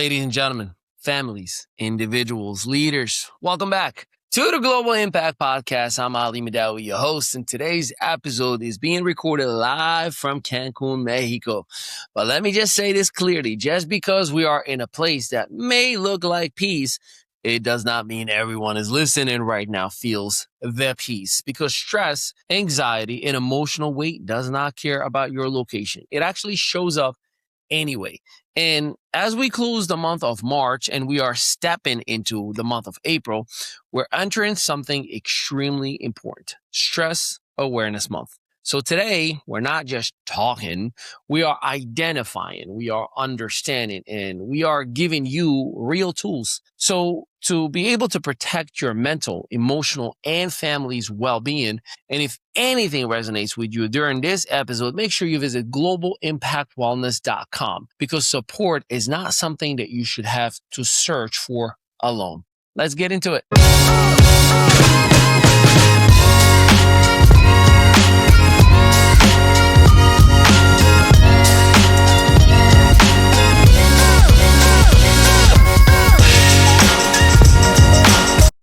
Ladies and gentlemen, families, individuals, leaders, welcome back to the Global Impact Podcast. I'm Ali Madawi, your host, and today's episode is being recorded live from Cancun, Mexico. But let me just say this clearly. Just because we are in a place that may look like peace, it does not mean everyone is listening right now feels the peace, because stress, anxiety, and emotional weight does not care about your location. It actually shows up anyway. And as we close the month of March and we are stepping into the month of April, we're entering something extremely important: Stress Awareness Month. So today, we're not just talking, we are identifying, we are understanding, and we are giving you real tools. So to be able to protect your mental, emotional, and family's well-being, and if anything resonates with you during this episode, make sure you visit globalimpactwellness.com, because support is not something that you should have to search for alone. Let's get into it.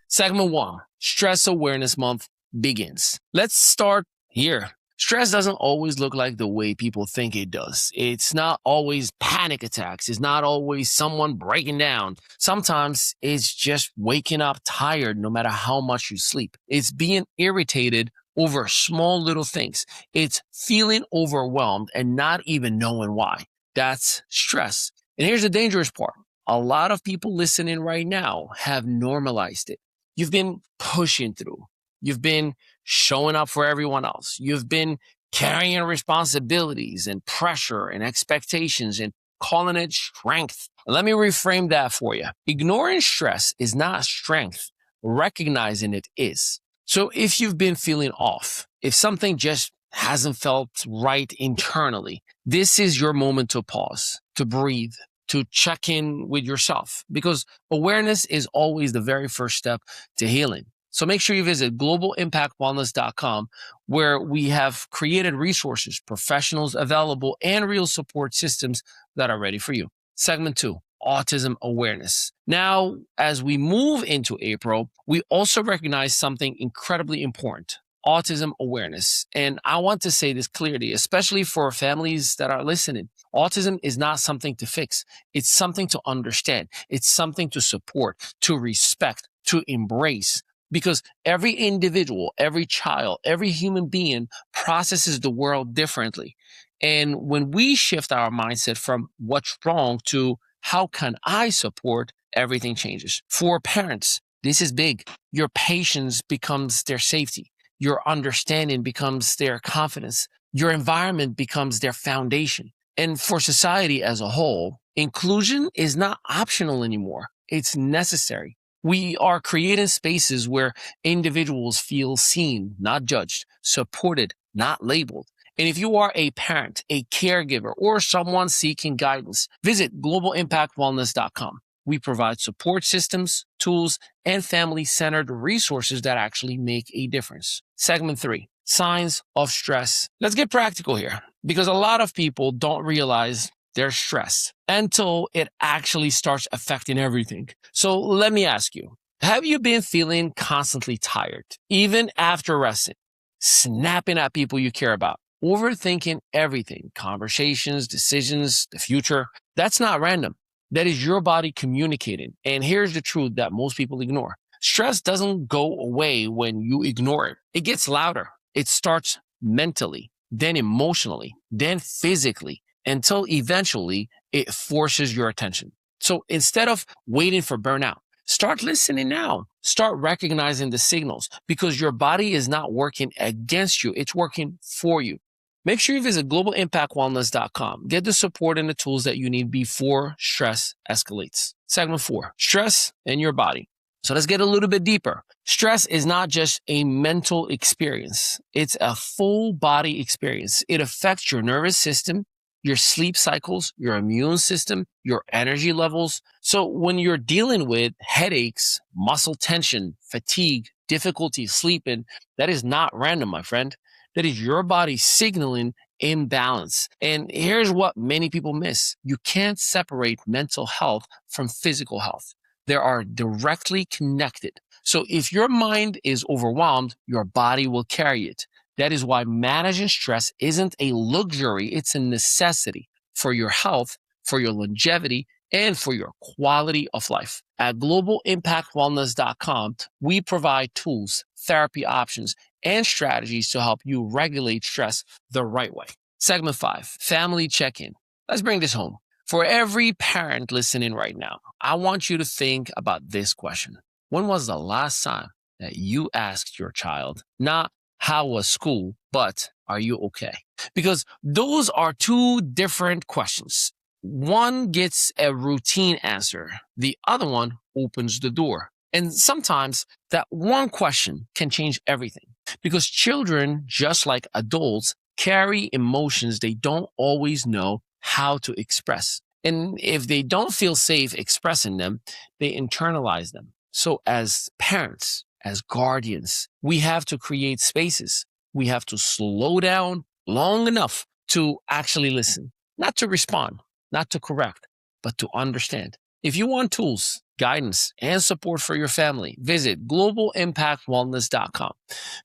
Segment 1, Stress Awareness Month begins. Let's start here. Stress doesn't always look like the way people think it does. It's not always panic attacks. It's not always someone breaking down. Sometimes it's just waking up tired no matter how much you sleep. It's being irritated over small little things. It's feeling overwhelmed and not even knowing why. That's stress. And here's the dangerous part. A lot of people listening right now have normalized it. You've been pushing through. You've been showing up for everyone else. You've been carrying responsibilities and pressure and expectations and calling it strength. Let me reframe that for you. Ignoring stress is not strength. Recognizing it is. So if you've been feeling off, if something just hasn't felt right internally, this is your moment to pause, to breathe, to check in with yourself, because awareness is always the very first step to healing. So make sure you visit globalimpactwellness.com, where we have created resources, professionals available, and real support systems that are ready for you. Segment 2, Autism Awareness. Now, as we move into April, we also recognize something incredibly important: autism awareness. And I want to say this clearly, especially for families that are listening. Autism is not something to fix. It's something to understand. It's something to support, to respect, to embrace. Because every individual, every child, every human being processes the world differently. And when we shift our mindset from what's wrong to how can I support, everything changes. For parents, this is big. Your patience becomes their safety. Your understanding becomes their confidence. Your environment becomes their foundation. And for society as a whole, inclusion is not optional anymore. It's necessary. We are creating spaces where individuals feel seen, not judged, supported, not labeled. And if you are a parent, a caregiver, or someone seeking guidance, visit globalimpactwellness.com. We provide support systems, tools, and family-centered resources that actually make a difference. Segment 3, Signs of Stress. Let's get practical here, because a lot of people don't realize they're stressed until it actually starts affecting everything. So let me ask you, have you been feeling constantly tired, even after resting, snapping at people you care about, overthinking everything, conversations, decisions, the future? That's not random. That is your body communicating. And here's the truth that most people ignore. Stress doesn't go away when you ignore it. It gets louder. It starts mentally, then emotionally, then physically, until eventually it forces your attention. So instead of waiting for burnout, start listening now. Start recognizing the signals, because your body is not working against you. It's working for you. Make sure you visit globalimpactwellness.com. Get the support and the tools that you need before stress escalates. Segment 4, Stress in your body. So let's get a little bit deeper. Stress is not just a mental experience. It's a full body experience. It affects your nervous system, your sleep cycles, your immune system, your energy levels. So when you're dealing with headaches, muscle tension, fatigue, difficulty sleeping, that is not random, my friend. That is your body signaling imbalance. And here's what many people miss. You can't separate mental health from physical health. They are directly connected. So if your mind is overwhelmed, your body will carry it. That is why managing stress isn't a luxury, it's a necessity for your health, for your longevity, and for your quality of life. At globalimpactwellness.com, we provide tools, therapy options, and strategies to help you regulate stress the right way. Segment 5, family check-in. Let's bring this home. For every parent listening right now, I want you to think about this question. When was the last time that you asked your child, not how was school, but are you okay? Because those are two different questions. One gets a routine answer. The other one opens the door. And sometimes that one question can change everything because children, just like adults, carry emotions they don't always know how to express. And if they don't feel safe expressing them, they internalize them. So as parents, as guardians, we have to create spaces. We have to slow down long enough to actually listen, not to respond, not to correct, but to understand. If you want tools, guidance, and support for your family, visit globalimpactwellness.com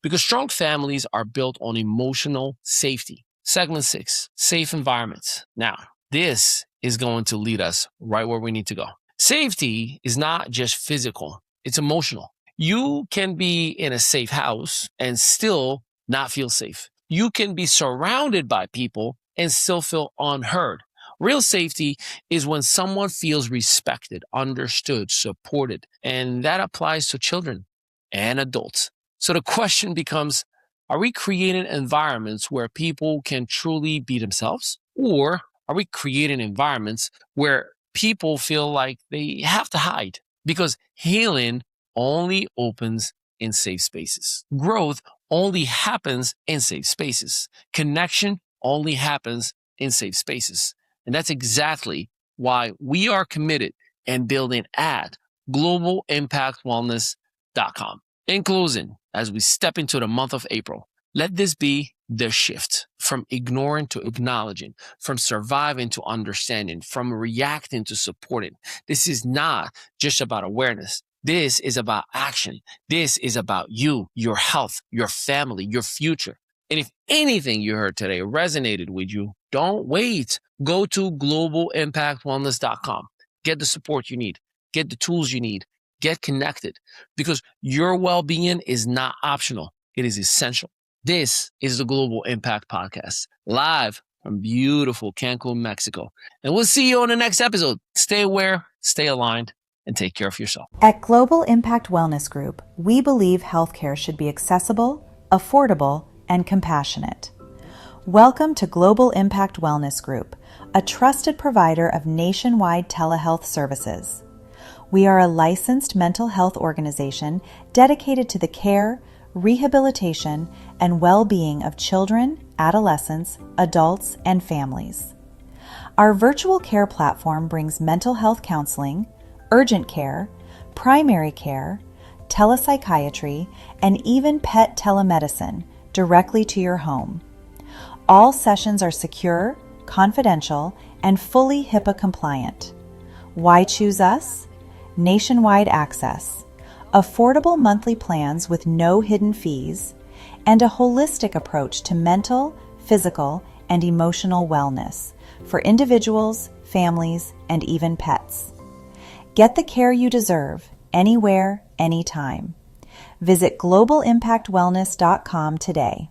because strong families are built on emotional safety. Segment 6, safe environments. Now, this is going to lead us right where we need to go. Safety is not just physical, it's emotional. You can be in a safe house and still not feel safe. You can be surrounded by people and still feel unheard. Real safety is when someone feels respected, understood, supported, and that applies to children and adults. So the question becomes, are we creating environments where people can truly be themselves? Or are we creating environments where people feel like they have to hide? Because healing only opens in safe spaces. Growth only happens in safe spaces. Connection only happens in safe spaces. And that's exactly why we are committed and building at globalimpactwellness.com. In closing, as we step into the month of April, let this be the shift from ignoring to acknowledging, from surviving to understanding, from reacting to supporting. This is not just about awareness. This is about action. This is about you, your health, your family, your future. And if anything you heard today resonated with you, don't wait. Go to globalimpactwellness.com. Get the support you need. Get the tools you need. Get connected because your well-being is not optional. It is essential. This is the Global Impact Podcast, live from beautiful Cancun, Mexico. And we'll see you on the next episode. Stay aware, stay aligned, and take care of yourself. At Global Impact Wellness Group, we believe healthcare should be accessible, affordable, and compassionate. Welcome to Global Impact Wellness Group, a trusted provider of nationwide telehealth services. We are a licensed mental health organization dedicated to the care, rehabilitation, and well-being of children, adolescents, adults, and families. Our virtual care platform brings mental health counseling, urgent care, primary care, telepsychiatry, and even pet telemedicine directly to your home. All sessions are secure, confidential, and fully HIPAA compliant. Why choose us? Nationwide access, affordable monthly plans with no hidden fees, and a holistic approach to mental, physical, and emotional wellness for individuals, families, and even pets. Get the care you deserve, anywhere, anytime. Visit globalimpactwellness.com today.